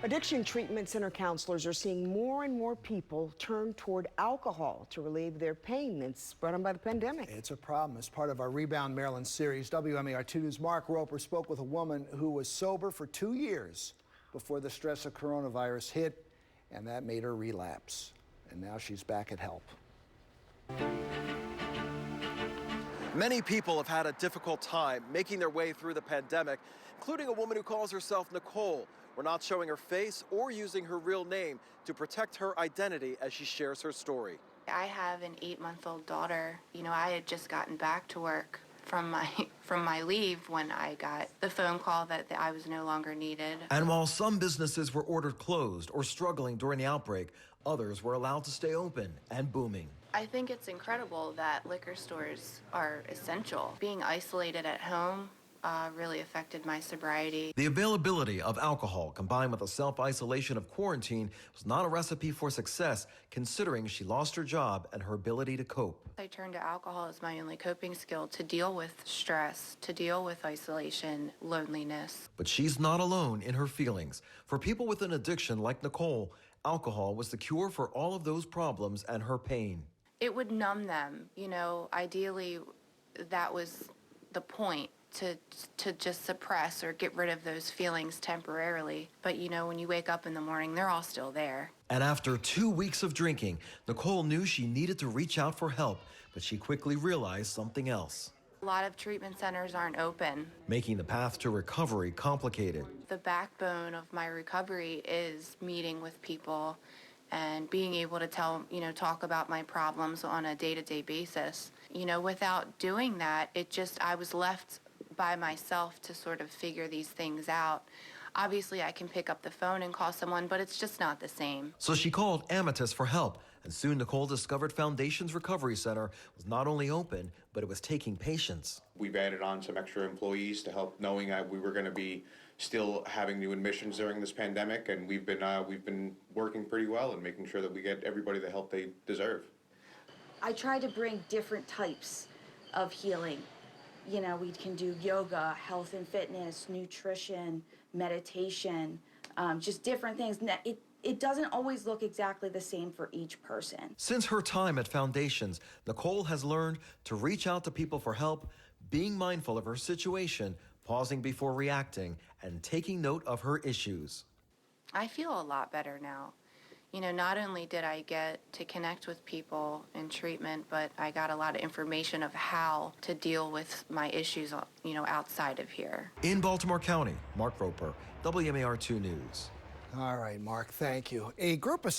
Addiction treatment center counselors are seeing more and more people turn toward alcohol to relieve their pain that's brought on by the pandemic. It's a problem. As part of our Rebound Maryland series, WMAR2 News' Mark Roper spoke with a woman who was sober for 2 years before the stress of coronavirus hit, and that made her relapse. And now she's back at help. Many people have had a difficult time making their way through the pandemic, including a woman who calls herself Nicole. We're not showing her face or using her real name to protect her identity as she shares her story. I have an 8-month-old daughter. You know, I had just gotten back to work from my leave when I got the phone call that I was no longer needed. And while some businesses were ordered closed or struggling during the outbreak, others were allowed to stay open and booming. I think it's incredible that liquor stores are essential. Being isolated at home really affected my sobriety. The availability of alcohol combined with the self-isolation of quarantine was not a recipe for success, considering she lost her job and her ability to cope. I turned to alcohol as my only coping skill to deal with stress, to deal with isolation, loneliness. But she's not alone in her feelings. For people with an addiction like Nicole, alcohol was the cure for all of those problems and her pain. It would numb them. You know, ideally, that was the point. To just suppress or get rid of those feelings temporarily. But you know, when you wake up in the morning, they're all still there. And after 2 weeks of drinking, Nicole knew she needed to reach out for help, but she quickly realized something else. A lot of treatment centers aren't open, making the path to recovery complicated. The backbone of my recovery is meeting with people and being able to talk about my problems on a day-to-day basis. You know, without doing that, I was left by myself to sort of figure these things out. Obviously, I can pick up the phone and call someone, but it's just not the same. So she called Amatus for help, and soon Nicole discovered Foundation's Recovery Center was not only open, but it was taking patients. We've added on some extra employees to help, knowing that we were going to be still having new admissions during this pandemic, and we've been working pretty well and making sure that we get everybody the help they deserve. I try to bring different types of healing. You know, we can do yoga, health and fitness, nutrition, meditation, just different things. It doesn't always look exactly the same for each person. Since her time at Foundations, Nicole has learned to reach out to people for help, being mindful of her situation, pausing before reacting, and taking note of her issues. I feel a lot better now. You know, not only did I get to connect with people in treatment, but I got a lot of information of how to deal with my issues, you know, outside of here. In Baltimore County, Mark Roper, WMAR2 News. All right, Mark, thank you. A group of